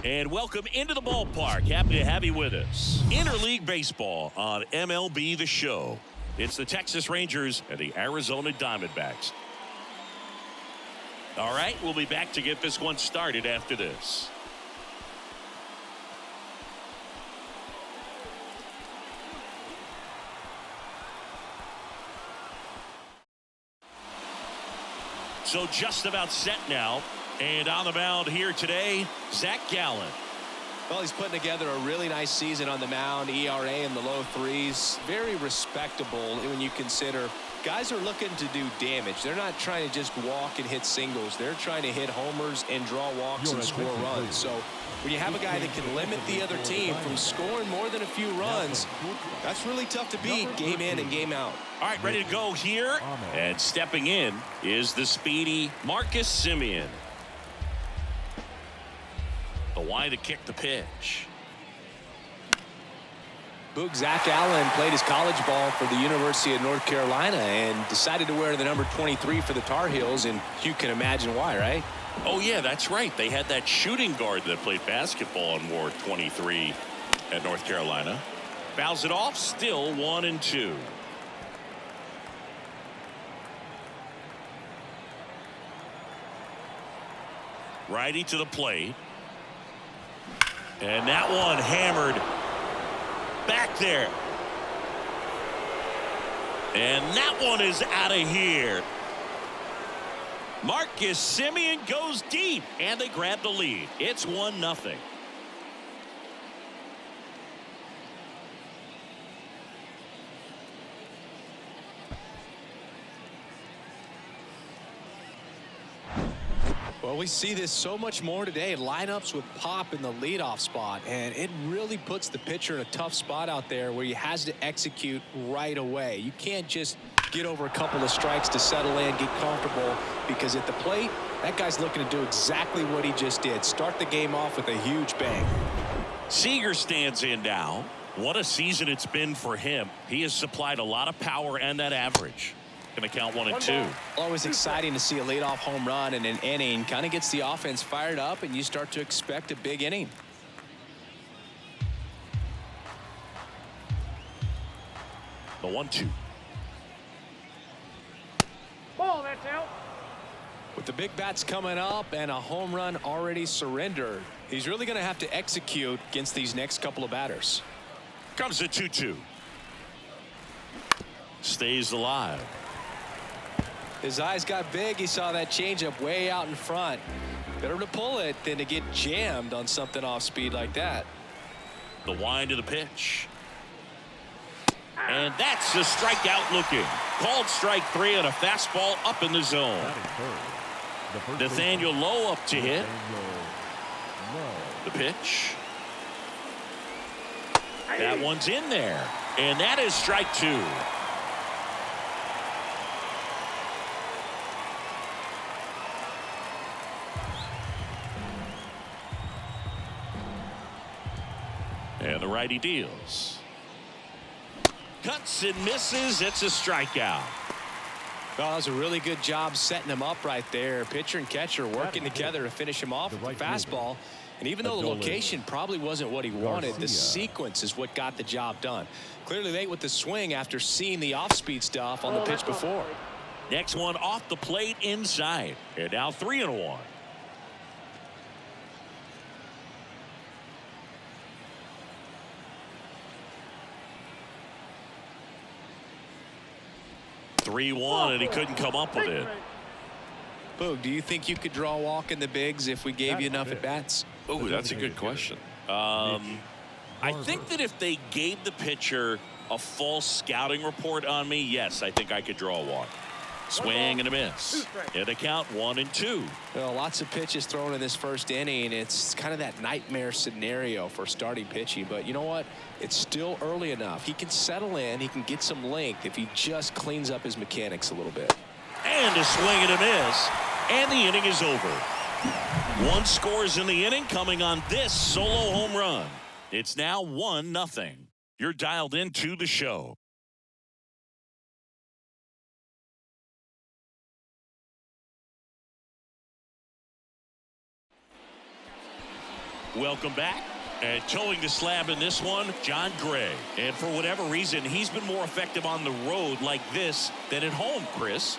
And welcome into the ballpark. Happy to have you with us. Interleague baseball on MLB The Show. It's the Texas Rangers and the Arizona Diamondbacks. All right, we'll be back to get this one started after this. So just about set now. And on the mound here today, Zach Gallen. Well, he's putting together a really nice season on the mound. ERA in the low threes. Very respectable when you consider guys are looking to do damage. They're not trying to just walk and hit singles. They're trying to hit homers and draw walks and score runs. So when you have a guy that can limit the other team from scoring more than a few runs, that's really tough to beat game in and game out. All right, ready to go here. And stepping in is the speedy Marcus Semien. The wide to kick the pitch. Boog, Zach Allen played his college ball for the University of North Carolina and decided to wear the number 23 for the Tar Heels, and you can imagine why, right? Oh, yeah, that's right. They had that shooting guard that played basketball and wore 23 at North Carolina. Fouls it off, still 1-2. Righty to the plate. And that one hammered back there. And that one is out of here. Marcus Semien goes deep, and they grab the lead. It's 1-0. Well, we see this so much more today. Lineups with pop in the leadoff spot, and it really puts the pitcher in a tough spot out there where he has to execute right away. You can't just get over a couple of strikes to settle in, get comfortable, because at the plate, that guy's looking to do exactly what he just did. Start the game off with a huge bang. Seager stands in now. What a season it's been for him. He has supplied a lot of power and that average. Going to count 1-2. Always exciting to see a leadoff home run in an inning. Kind of gets the offense fired up, and you start to expect a big inning. The 1-2. Ball, that's out. With the big bats coming up and a home run already surrendered, he's really going to have to execute against these next couple of batters. Comes the 2-2. Stays alive. His eyes got big. He saw that changeup way out in front. Better to pull it than to get jammed on something off speed like that. The wind of the pitch. And that's a strikeout looking. Called strike 3 on a fastball up in the zone. Nathaniel Lowe up to hit. The pitch. That one's in there. And that is strike 2. And the righty deals. Cuts and misses. It's a strikeout. Well, that was a really good job setting him up right there. Pitcher and catcher working together to finish him off with the fastball. And even though the location probably wasn't what he wanted, the sequence is what got the job done. Clearly late with the swing after seeing the off-speed stuff on the pitch before. Next one off the plate inside. And now 3-1. And he couldn't come up with it. Boog, do you think you could draw a walk in the bigs if we gave you enough at bats? Oh, that's a good question. I think that if they gave the pitcher a full scouting report on me, yes, I think I could draw a walk. Swing and a miss. And a count 1-2. Well, lots of pitches thrown in this first inning. It's kind of that nightmare scenario for starting pitching. But you know what? It's still early enough. He can settle in. He can get some length if he just cleans up his mechanics a little bit. And a swing and a miss. And the inning is over. 1 scores in the inning coming on this solo home run. It's now 1-0. You're dialed into the show. Welcome back. And towing the slab in this one, John Gray. And for whatever reason, he's been more effective on the road like this than at home, Chris.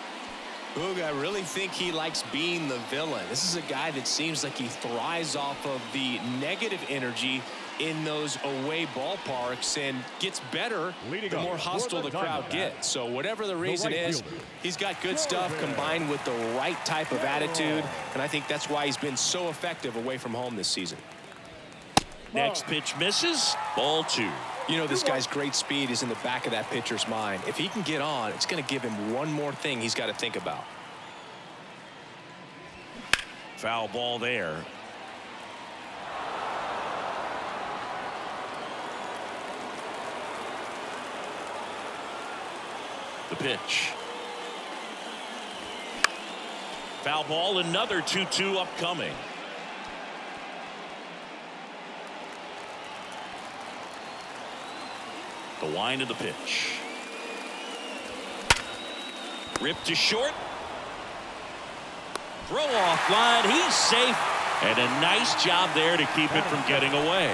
Boog, I really think he likes being the villain. This is a guy that seems like he thrives off of the negative energy in those away ballparks and gets better the more hostile the crowd gets. So whatever the reason is, he's got good stuff combined with the right type of attitude, and I think that's why he's been so effective away from home this season. Next pitch misses. Ball 2. You know, this guy's great speed is in the back of that pitcher's mind. If he can get on, it's going to give him one more thing he's got to think about. Foul ball there. The pitch. Foul ball, another 2-2 upcoming. The wind of the pitch. Ripped to short. Throw off line. He's safe. And a nice job there to keep it from getting away.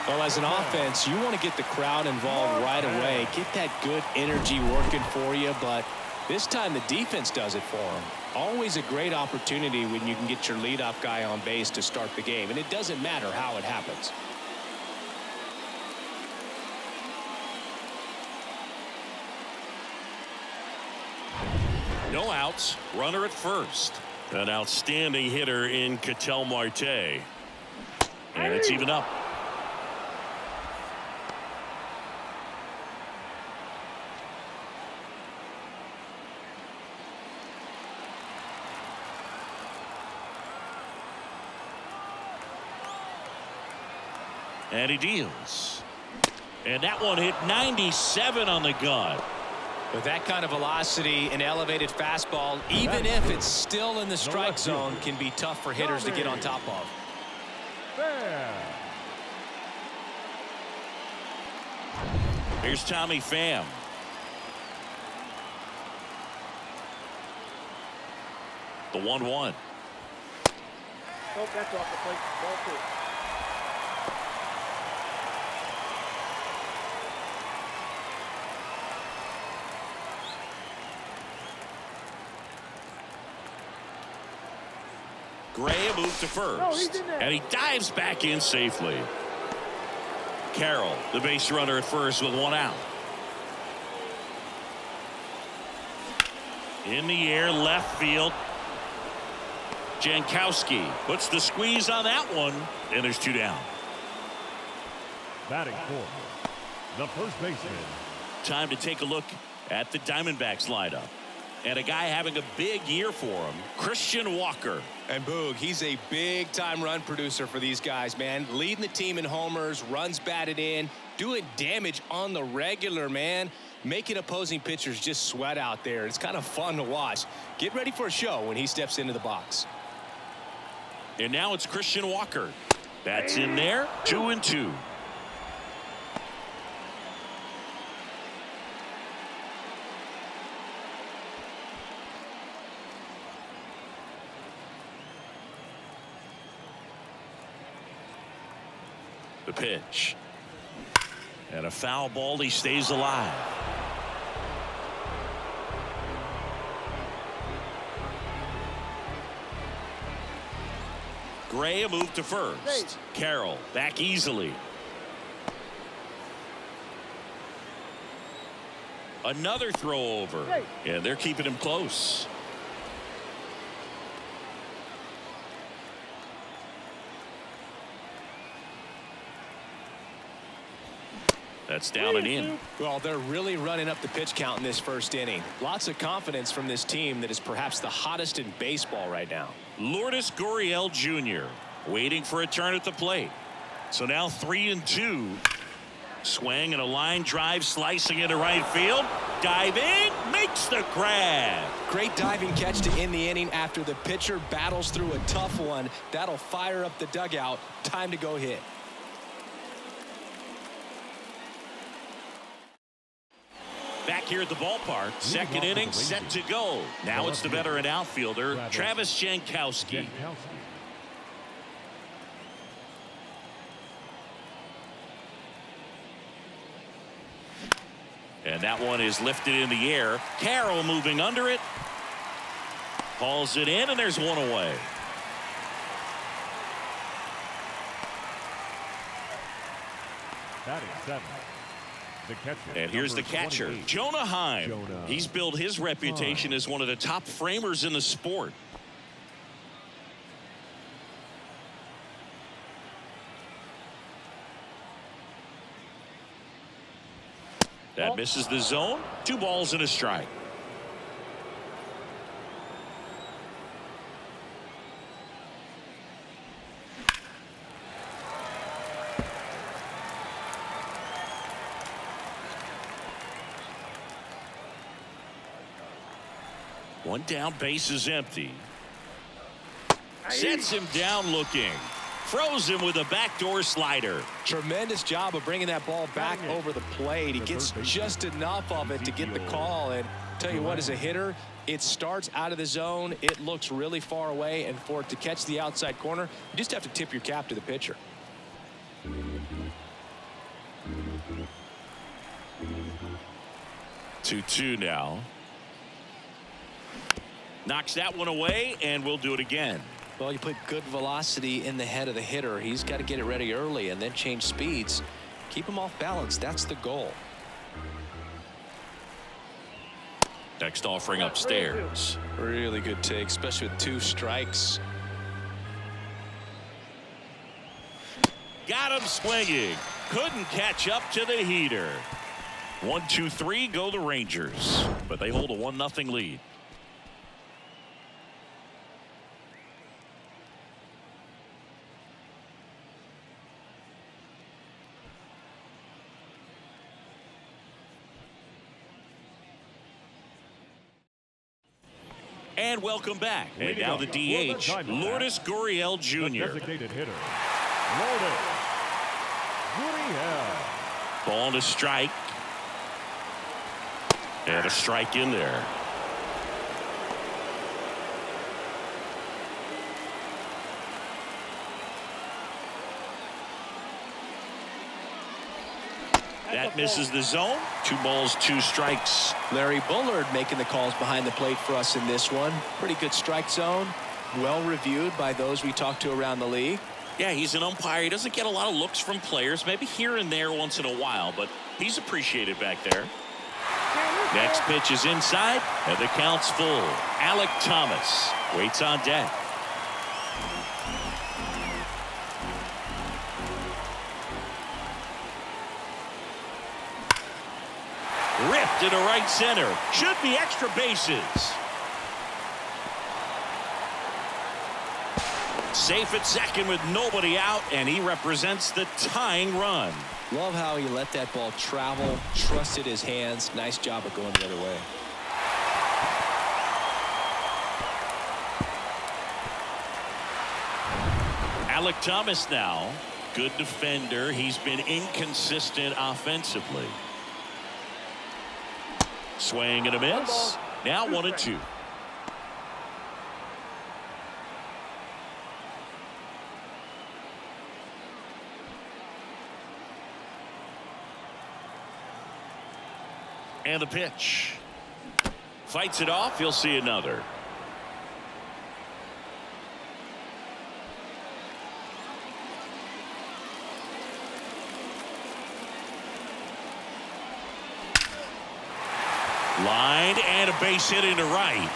Well, as an offense, you want to get the crowd involved right away. Get that good energy working for you. But this time the defense does it for them. Always a great opportunity when you can get your leadoff guy on base to start the game. And it doesn't matter how it happens. No outs. Runner at first. An outstanding hitter in Ketel Marte. And it's even up. And he deals. And that one hit 97 on the gun. With that kind of velocity, an elevated fastball, even if it's still in the strike zone, can be tough for hitters to get on top of. Here's Tommy Pham. The 1-1. Oh, that's off the plate. Ball 2. Gray moved to first, and he dives back in safely. Carroll, the base runner at first with one out. In the air, left field. Jankowski puts the squeeze on that one, and there's 2 down. Batting fourth, the first baseman. Time to take a look at the Diamondbacks lineup. And a guy having a big year for him, Christian Walker. And Boog, he's a big-time run producer for these guys, man. Leading the team in homers, runs batted in, doing damage on the regular, man. Making opposing pitchers just sweat out there. It's kind of fun to watch. Get ready for a show when he steps into the box. And now it's Christian Walker. That's in there, 2-2. The pitch. And a foul ball. He stays alive. Gray a move to first. Carroll back easily. Another throw over. And they're keeping him close. That's down and in. Well, they're really running up the pitch count in this first inning. Lots of confidence from this team that is perhaps the hottest in baseball right now. Lourdes Gurriel Jr. waiting for a turn at the plate. So now 3-2. Swing and a line drive slicing into right field. Diving, makes the grab. Great diving catch to end the inning after the pitcher battles through a tough one. That'll fire up the dugout. Time to go hit. Back here at the ballpark, second inning set to go. Now it's the veteran outfielder, Travis Jankowski. And that one is lifted in the air. Carroll moving under it. Hauls it in, and there's one away. Batting seventh, the catcher. And here's the catcher, 28. Jonah Heim. Jonah He's built his reputation as one of the top framers in the sport. That misses the zone. 2 balls and a strike. One down, base is empty. Sets him down looking. Throws him with a backdoor slider. Tremendous job of bringing that ball back over the plate. He gets just enough of it to get the call. And tell you what, as a hitter, it starts out of the zone. It looks really far away. And for it to catch the outside corner, you just have to tip your cap to the pitcher. 2-2 now. Knocks that one away, and we'll do it again. Well, you put good velocity in the head of the hitter. He's got to get it ready early and then change speeds. Keep him off balance. That's the goal. Next offering upstairs. Really good take, especially with 2 strikes. Got him swinging. Couldn't catch up to the heater. 1-2-3 go the Rangers, but they hold a 1-0 lead. And welcome back. And now the DH, Lourdes Gurriel The Jr. designated hitter, Lourdes Gurriel. Ball and a strike. And a strike in there. That misses the zone. 2 balls, 2 strikes. Larry Bullard making the calls behind the plate for us in this one. Pretty good strike zone. Well reviewed by those we talked to around the league. Yeah, he's an umpire. He doesn't get a lot of looks from players, maybe here and there once in a while, but he's appreciated back there. Next pitch is inside, and the count's full. Alek Thomas waits on deck. Ripped into right center. Should be extra bases. Safe at second with nobody out, and he represents the tying run. Love how he let that ball travel, trusted his hands. Nice job of going the other way. Alek Thomas now, good defender. He's been inconsistent offensively. Swing and a miss. Now 1-2. And the pitch. Fights it off. He'll see another. Line and a base hit into right.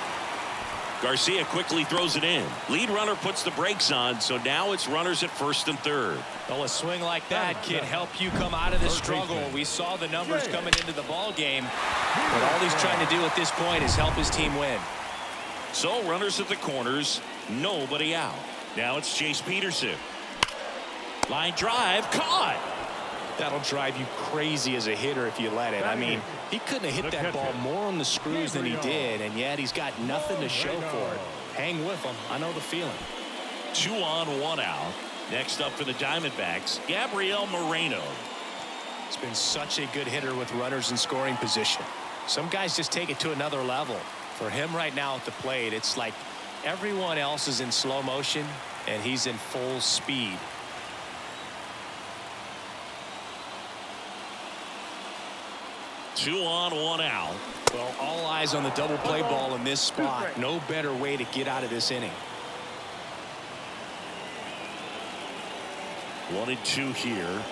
Garcia quickly throws it in. Lead runner puts the brakes on, so now it's runners at first and third. Well, a swing like that can help you come out of the struggle. We saw the numbers coming into the ball game, but all he's trying to do at this point is help his team win. So runners at the corners, nobody out. Now it's Chase Peterson. Line drive, caught. That'll drive you crazy as a hitter if you let it. I mean, he couldn't have hit that ball more on the screws than he did, and yet he's got nothing to show for it. Hang with him. I know the feeling. 2 on, 1 out. Next up for the Diamondbacks, Gabriel Moreno. He's been such a good hitter with runners in scoring position. Some guys just take it to another level. For him right now at the plate, it's like everyone else is in slow motion, and he's in full speed. 2 on, 1 out. Well, all eyes on the double play ball in this spot. No better way to get out of this inning. 1 and 2 here.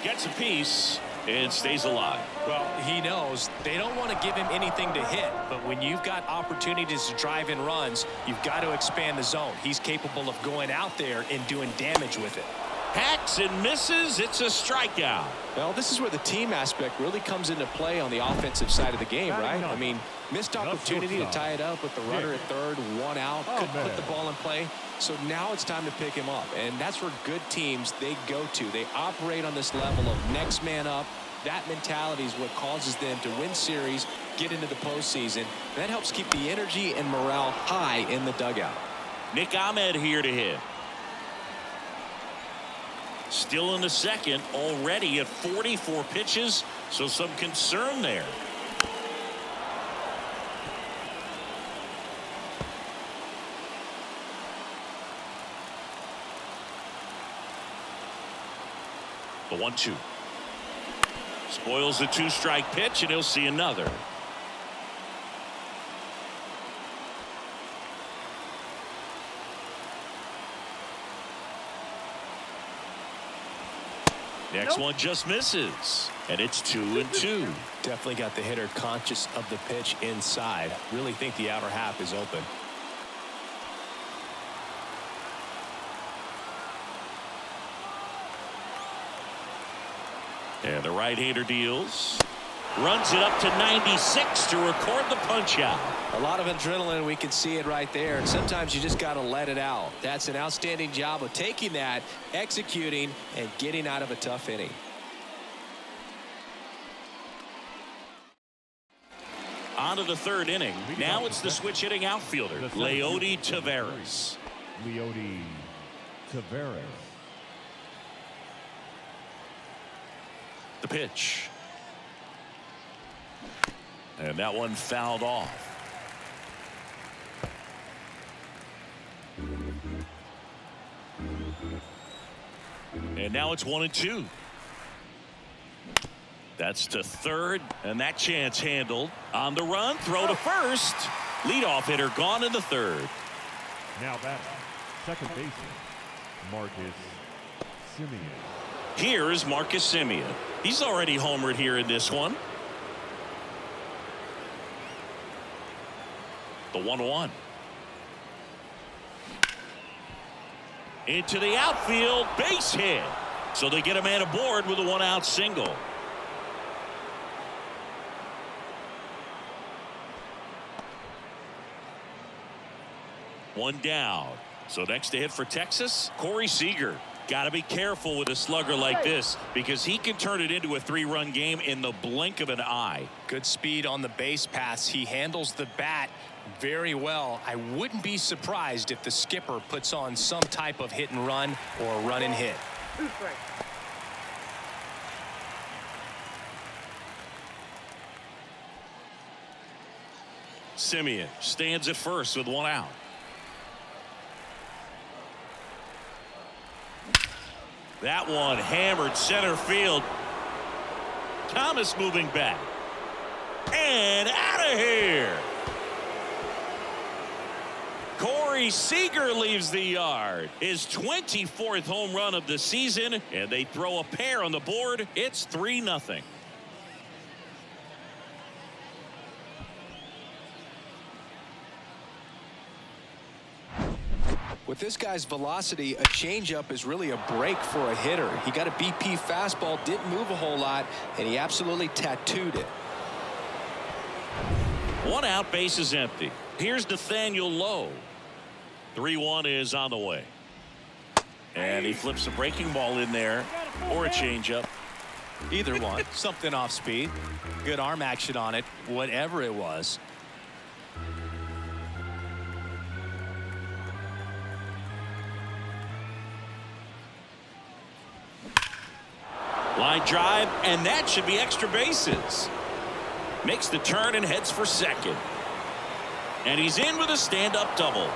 Gets a piece and stays alive. Well, he knows they don't want to give him anything to hit, but when you've got opportunities to drive in runs, you've got to expand the zone. He's capable of going out there and doing damage with it. Hacks and misses. It's a strikeout. Well, this is where the team aspect really comes into play on the offensive side of the game, right? I mean, missed opportunity to tie it up with the runner at third, 1 out, couldn't put the ball in play. So now it's time to pick him up, and that's where good teams, they go to. They operate on this level of next man up. That mentality is what causes them to win series, get into the postseason. And that helps keep the energy and morale high in the dugout. Nick Ahmed here to hit. Still in the second, already at 44 pitches, so some concern there. The 1-2. Spoils the 2-strike pitch, and he'll see another. Next one just misses, and it's 2 and 2. Definitely got the hitter conscious of the pitch inside. Really think the outer half is open. And the right-hander deals. Runs it up to 96 to record the punch-out. A lot of adrenaline, we can see it right there. And sometimes you just got to let it out. That's an outstanding job of taking that, executing, and getting out of a tough inning. On to the 3rd inning. Now it's the switch-hitting outfielder, Leody Taveras. Leody Taveras. The pitch. And that one fouled off. And now it's 1 and 2. That's to third, and that chance handled. On the run, throw to first. Leadoff hitter gone in the 3rd. Now batting, second baseman, Marcus Semien. Here's Marcus Semien. He's already homered here in this one. The 1-1. Into the outfield, base hit. So they get a man aboard with a 1-out single. One down. So next to hit for Texas, Corey Seager. Got to be careful with a slugger like this because he can turn it into a 3-run game in the blink of an eye. Good speed on the base pass. He handles the bat very well. I wouldn't be surprised if the skipper puts on some type of hit and run or run and hit. 2 strikes. Semien stands at first with 1 out. That one hammered center field. Thomas moving back. And out of here. Corey Seager leaves the yard. His 24th home run of the season. And they throw a pair on the board. It's 3-0. With this guy's velocity, a changeup is really a break for a hitter. He got a BP fastball, didn't move a whole lot, and he absolutely tattooed it. 1 out, base is empty. Here's Nathaniel Lowe. 3-1 is on the way. And he flips a breaking ball in there or a changeup. Either one. Something off speed. Good arm action on it, whatever it was. Line drive, and that should be extra bases. Makes the turn and heads for second. And he's in with a stand-up double.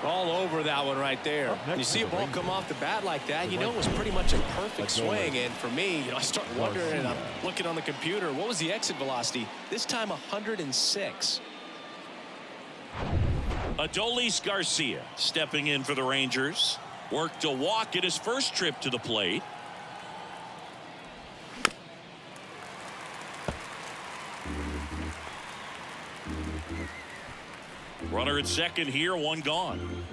All over that one right there. When you see a ball come off the bat like that, you know it was pretty much a perfect swing. And for me, I start wondering, and I'm looking on the computer, what was the exit velocity? This time 106. Adolis Garcia stepping in for the Rangers. Worked a walk in his first trip to the plate. Runner at second here, one gone.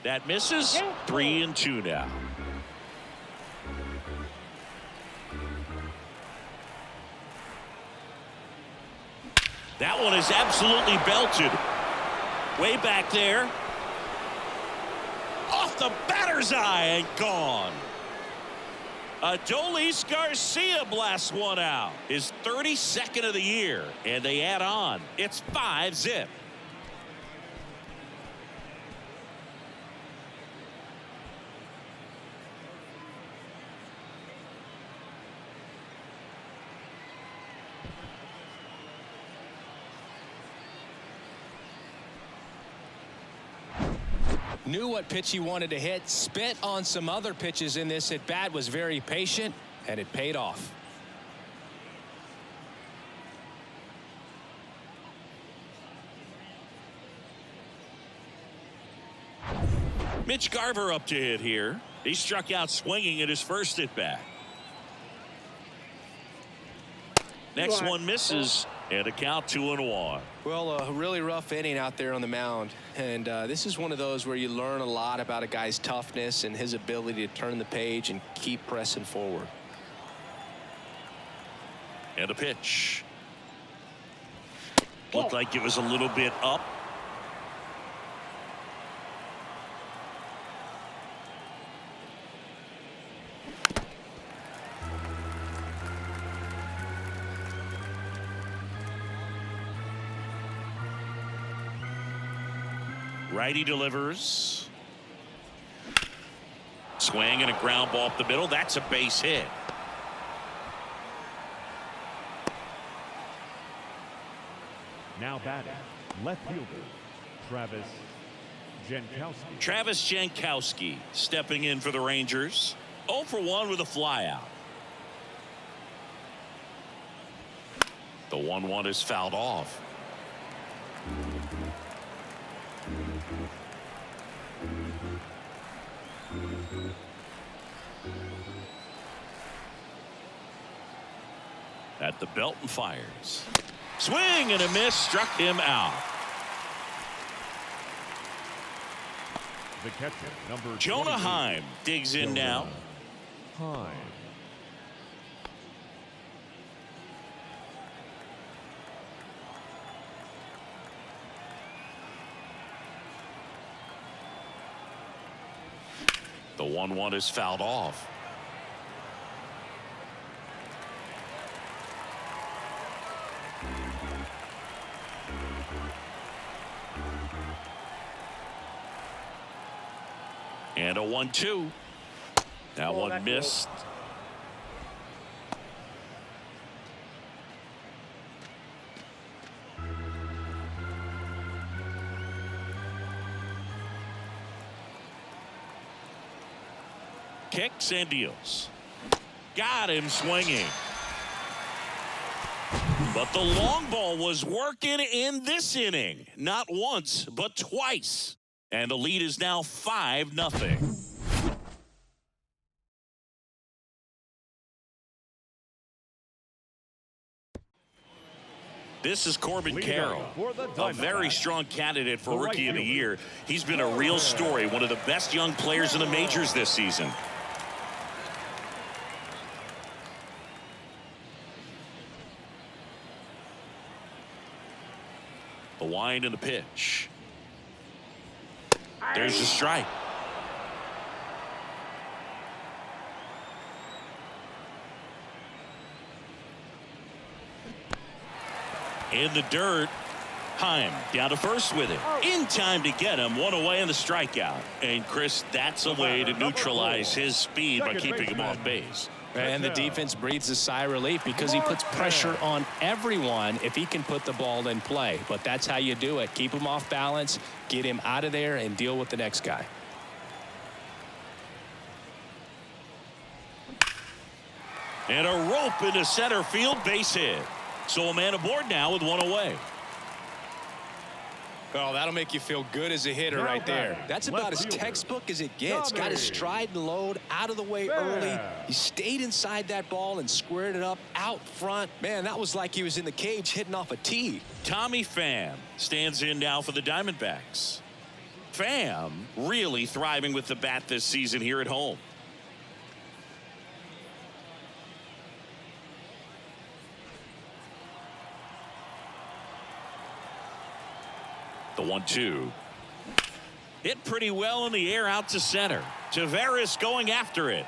That misses. 3-2 now. That one is absolutely belted. Way back there. Off the batter's eye and gone. Adolis Garcia blasts one out. His 32nd of the year. And they add on. It's 5-zip. Knew what pitch he wanted to hit, spit on some other pitches in this at bat, was very patient, and it paid off. Mitch Garver up to hit here. He struck out swinging at his first at bat. Next one misses, and a count 2-1. Well, a really rough inning out there on the mound, and this is one of those where you learn a lot about a guy's toughness and his ability to turn the page and keep pressing forward. And a pitch. Looked like it was a little bit up. Righty delivers. Swing and a ground ball up the middle. That's a base hit. Now batting, left fielder, Travis Jankowski. Travis Jankowski stepping in for the Rangers. 0 for 1 with a flyout. The 1-1 is fouled off. At the belt and fires. Swing and a miss, struck him out. The catcher, number Jonah 28, Heim digs in now. Heim. The 1-1 is fouled off. And a 1-2. That one missed. Kicks and deals. Got him swinging. But the long ball was working in this inning. Not once, but twice. And the lead is now 5-0. This is Corbin Carroll, a very strong candidate for Rookie of the Year. He's been a real story, one of the best young players in the majors this season. The wind and the pitch. There's the strike. In the dirt. Heim down to first with it. In time to get him. One away in the strikeout. And Chris, that's a way to neutralize his speed by keeping him off base. And the defense breathes a sigh of relief because he puts pressure on everyone if he can put the ball in play. But that's how you do it. Keep him off balance, get him out of there, and deal with the next guy. And a rope into center field, base hit. So a man aboard now with one away. Oh, that'll make you feel good as a hitter right there. That's about as textbook as it gets. Got his stride and load out of the way early. He stayed inside that ball and squared it up out front. Man, that was like he was in the cage hitting off a tee. Tommy Pham stands in now for the Diamondbacks. Pham really thriving with the bat this season here at home. The 1-2. Hit pretty well in the air out to center. Taveras going after it.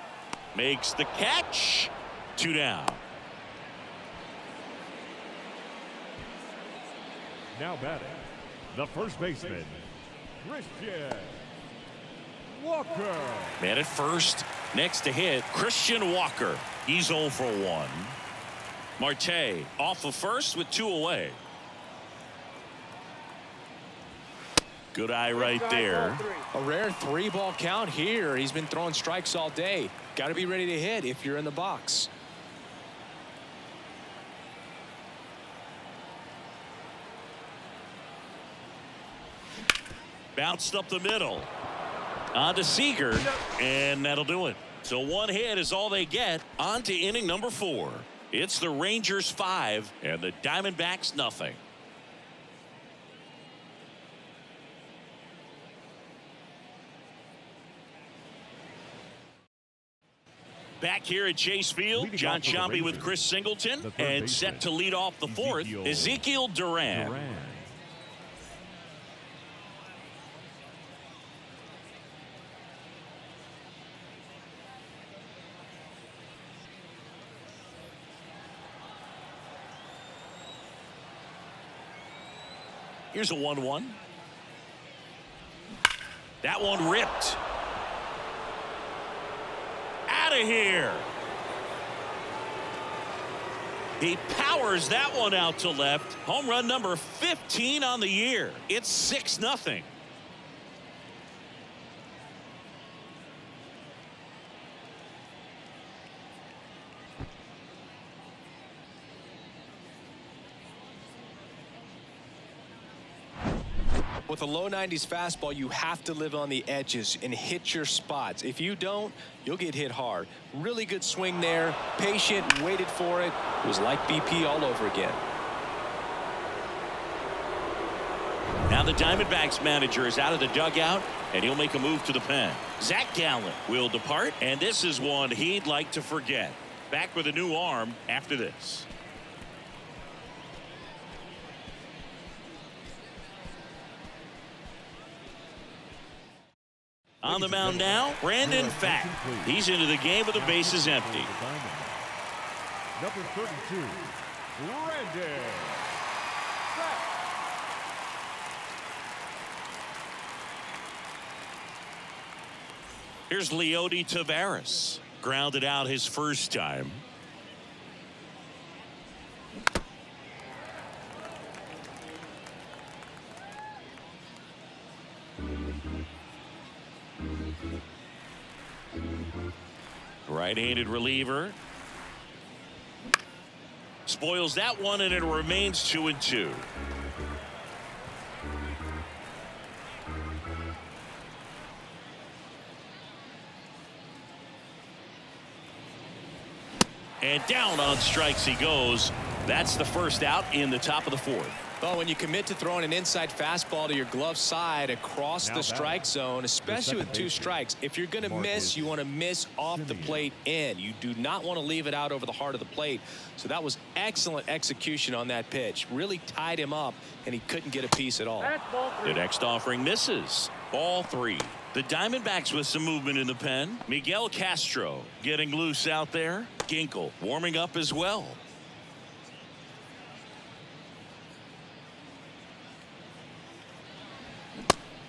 Makes the catch. 2 down. Now batting, the first baseman, Christian Walker. Man at first. Next to hit, Christian Walker. He's 0 for 1. Marte off of first with 2 away. Good eye right there. A rare 3-ball count here. He's been throwing strikes all day. Got to be ready to hit if you're in the box. Bounced up the middle. On to Seager, and that'll do it. So 1 hit is all they get. On to inning number 4. It's the Rangers 5 and the Diamondbacks nothing. Back here at Chase Field, John Sciambi with Chris Singleton, and set to lead off the 4th, Ezekiel Duran. Here's a 1-1. That one ripped. Out of here. He powers that one out to left. Home run number 15 on the year. It's 6-0. With a low 90s fastball, you have to live on the edges and hit your spots. If you don't, you'll get hit hard. Really good swing there. Patient, waited for it. It was like BP all over again. Now the Diamondbacks manager is out of the dugout, and he'll make a move to the pen. Zach Gallen will depart, and this is one he'd like to forget. Back with a new arm after this. On the mound now, Brandon Pfaadt. He's into the game with the bases empty. Number 32, Brandon Pfaadt. Here's Leody Taveras. Grounded out his first time. Right-handed reliever. Spoils that one, and it remains 2-2. And down on strikes he goes. That's the first out in the top of the 4th. Well, when you commit to throwing an inside fastball to your glove side across the strike zone, especially with 2 strikes, if you're going to miss, you want to miss off the plate in. You do not want to leave it out over the heart of the plate. So that was excellent execution on that pitch. Really tied him up, and he couldn't get a piece at all. The next offering misses. Ball 3. The Diamondbacks with some movement in the pen. Miguel Castro getting loose out there. Ginkel warming up as well.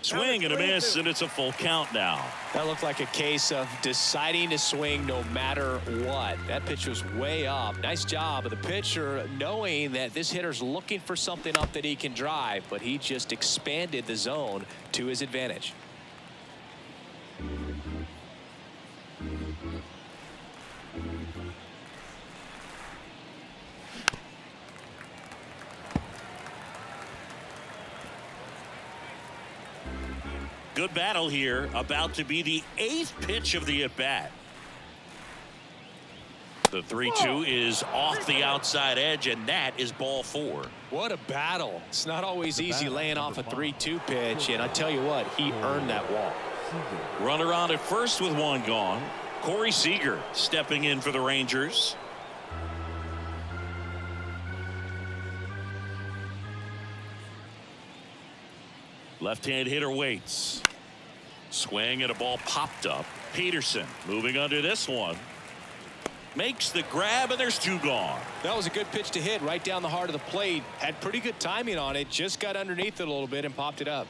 Swing and a miss, and it's a full count now. That looked like a case of deciding to swing no matter what. That pitch was way up. Nice job of the pitcher knowing that this hitter's looking for something up that he can drive, but he just expanded the zone to his advantage. Good battle here, about to be the 8th pitch of the at-bat. The 3-2 is off the outside edge, and that is ball 4. What a battle. It's not always easy laying off a 3-2 pitch, and I tell you what, he earned that walk. Runner on at first with one gone. Corey Seager stepping in for the Rangers. Left-hand hitter waits. Swing and a ball popped up. Peterson moving under this one. Makes the grab, and there's 2 gone. That was a good pitch to hit right down the heart of the plate. Had pretty good timing on it. Just got underneath it a little bit and popped it up.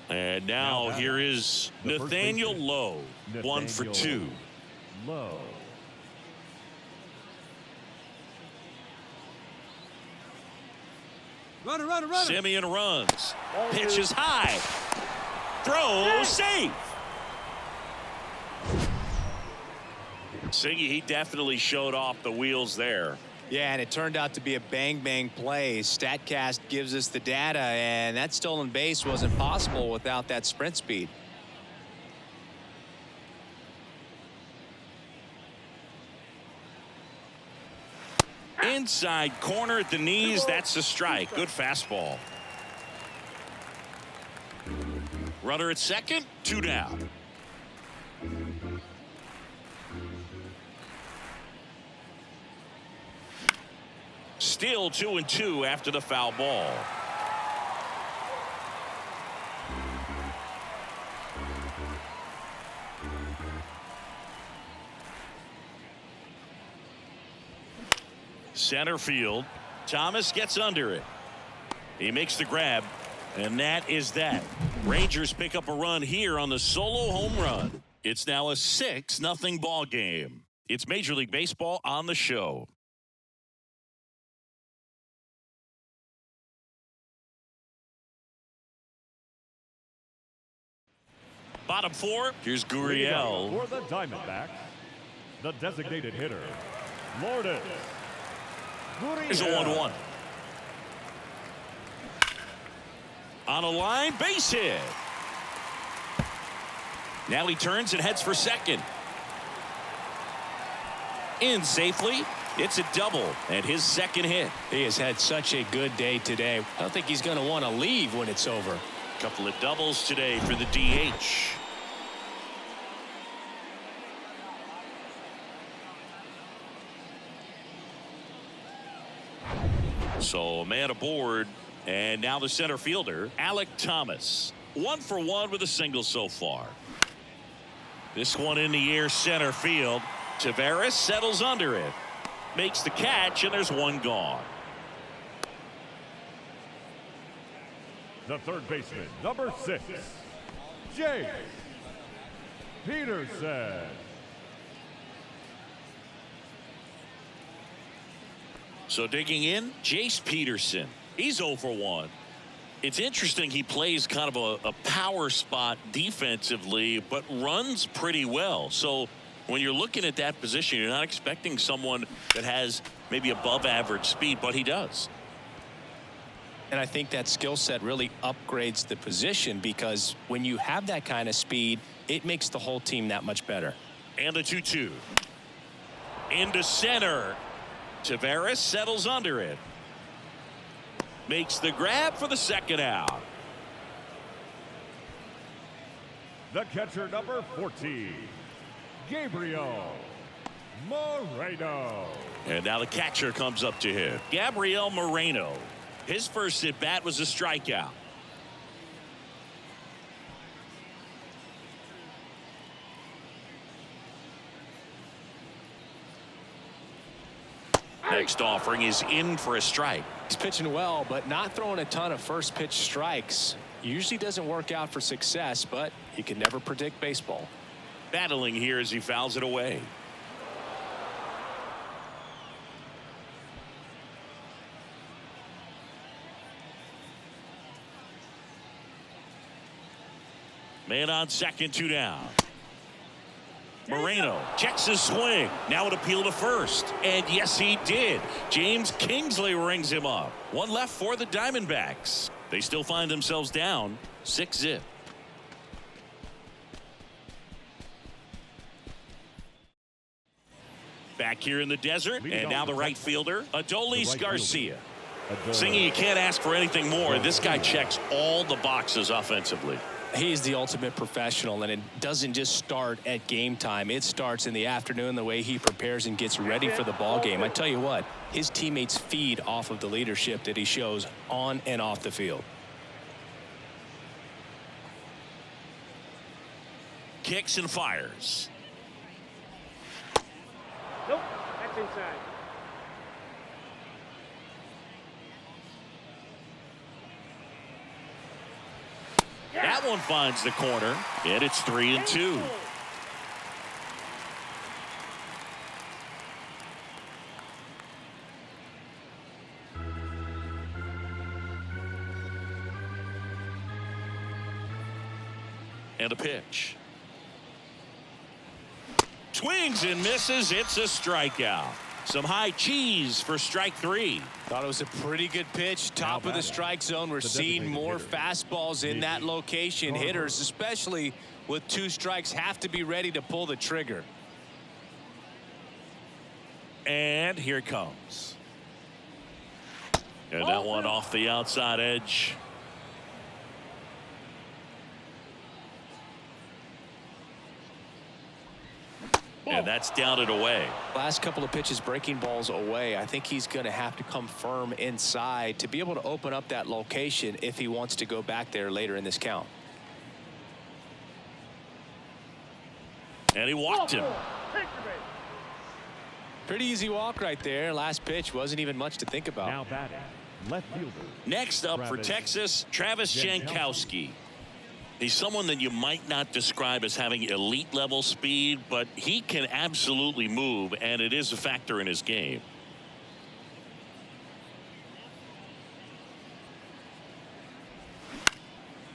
And now here is Nathaniel Lowe. 1 for 2. Lowe. Runner. Simeon runs. Pitches high. Throw safe. Singy, he definitely showed off the wheels there. Yeah, and it turned out to be a bang play. StatCast gives us the data, and that stolen base wasn't possible without that sprint speed. Inside corner at the knees. That's a strike. Good fastball. Runner at second. 2 down. Still 2-2 after the foul ball. Center field. Thomas gets under it. He makes the grab, and that is that. Rangers pick up a run here on the solo home run. It's now a 6-0 ball game. It's Major League Baseball on the show. Bottom 4. Here's Gurriel. For the Diamondbacks, the designated hitter, Lourdes. Here's a 1-1. On a line, base hit. Now he turns and heads for second. In safely. It's a double and his second hit. He has had such a good day today. I don't think he's going to want to leave when it's over. Couple of doubles today for the DH. So a man aboard, and now the center fielder, Alek Thomas. 1 for 1 with a single so far. This one in the air, center field. Tavares settles under it. Makes the catch, and there's 1 gone. The third baseman, number 6, Jace Peterson. So digging in, Jace Peterson. He's 0 for 1. It's interesting, he plays kind of a power spot defensively, but runs pretty well. So when you're looking at that position, you're not expecting someone that has maybe above average speed, but he does. And I think that skill set really upgrades the position, because when you have that kind of speed, it makes the whole team that much better. And the 2-2. Into center. Tavares settles under it. Makes the grab for the second out. The catcher, number 14, Gabriel Moreno. And now the catcher comes up to him. Gabriel Moreno. His first at bat was a strikeout. Next offering is in for a strike. He's pitching well, but not throwing a ton of first pitch strikes. Usually doesn't work out for success, but you can never predict baseball. Battling here as he fouls it away. Man on second, 2 down. Moreno checks his swing. Now it appeal to first. And yes, he did. James Kingsley rings him up. One left for the Diamondbacks. They still find themselves down 6-0. Back here in the desert, and now the right fielder, Adolis Garcia. Singy, you can't ask for anything more. This guy checks all the boxes offensively. He's the ultimate professional, and it doesn't just start at game time. It starts in the afternoon, the way he prepares and gets ready for the ball game. I tell you what, his teammates feed off of the leadership that he shows on and off the field. Kicks and fires. Nope, that's inside. That one finds the corner, and it's 3-2. And a pitch. Swings and misses. It's a strikeout. Some high cheese for strike 3. Thought it was a pretty good pitch. Top of the strike zone. We're seeing more fastballs in that location. Hitters, especially with 2 strikes, have to be ready to pull the trigger. And here it comes. And that one off the outside edge. And that's down and away. Last couple of pitches breaking balls away. I think he's going to have to come firm inside to be able to open up that location if he wants to go back there later in this count. And he walked him. Pretty easy walk right there. Last pitch wasn't even much to think about. Now batting, left fielder. Next up for Texas, Travis Jankowski. He's someone that you might not describe as having elite level speed, but he can absolutely move, and it is a factor in his game.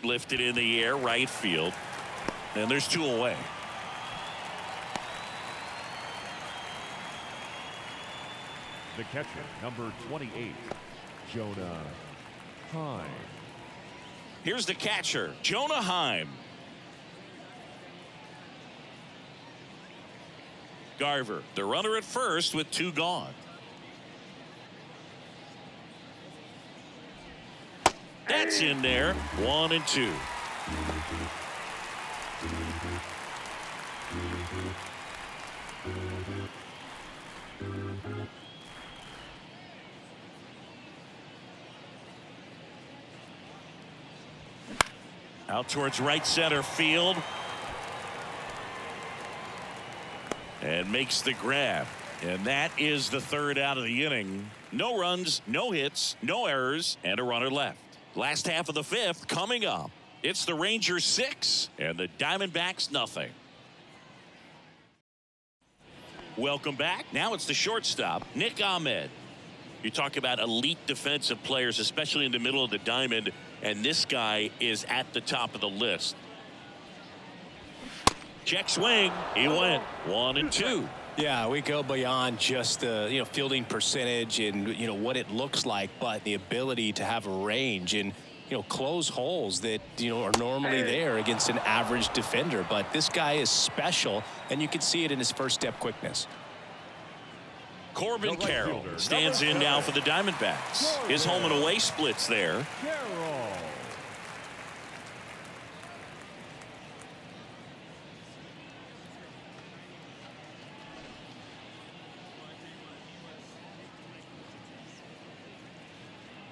Lifted in the air, right field, and there's 2 away. The catcher, number 28, Jonah Heim. Here's the catcher, Jonah Heim. Garver, the runner at first with 2 gone. That's in there. 1-2. Out towards right center field. And makes the grab. And that is the 3rd out of the inning. No runs, no hits, no errors, and a runner left. Last half of the 5th coming up. It's the Rangers 6 and the Diamondbacks nothing. Welcome back. Now it's the shortstop, Nick Ahmed. You talk about elite defensive players, especially in the middle of the diamond, and this guy is at the top of the list. Check swing. He went 1-2. Yeah, we go beyond just the fielding percentage and what it looks like, but the ability to have a range and close holes that are normally there against an average defender. But this guy is special, and you can see it in his first step quickness. Corbin Carroll stands in now for the Diamondbacks. His home and away splits there.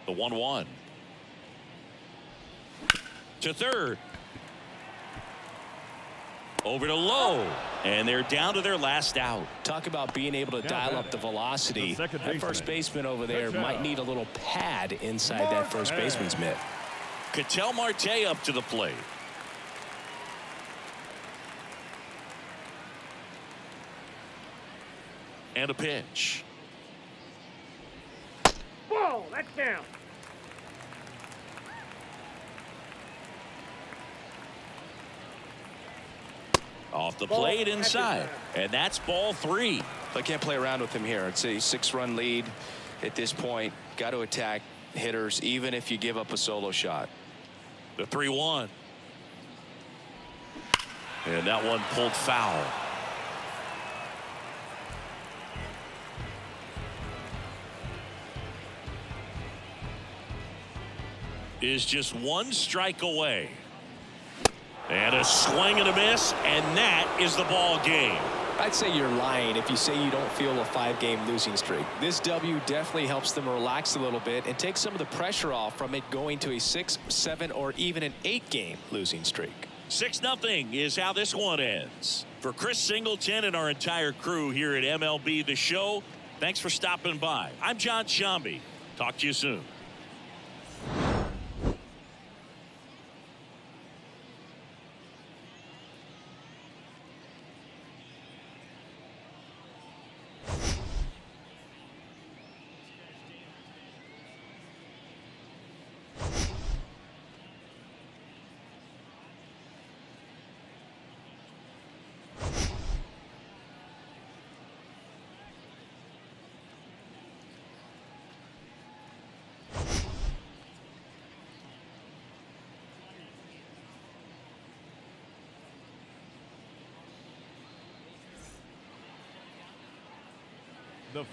The 1-1 to third. Over to Lowe, and they're down to their last out. Talk about being able to dial up the velocity. That first baseman over there might need a little pad inside that first baseman's mitt. Ketel Marte up to the plate. And a pitch. Ball, that's down. Off the plate inside, and that's ball 3. I can't play around with him here. It's a 6-run lead at this point. Got to attack hitters, even if you give up a solo shot. The 3-1. And that one pulled foul. Is just one strike away. And a swing and a miss, and that is the ball game. I'd say you're lying if you say you don't feel a 5-game losing streak. This W definitely helps them relax a little bit and take some of the pressure off from it going to a 6, 7, or even an 8-game losing streak. 6-0 is how this one ends. For Chris Singleton and our entire crew here at MLB The Show, thanks for stopping by. I'm John Shambi. Talk to you soon. The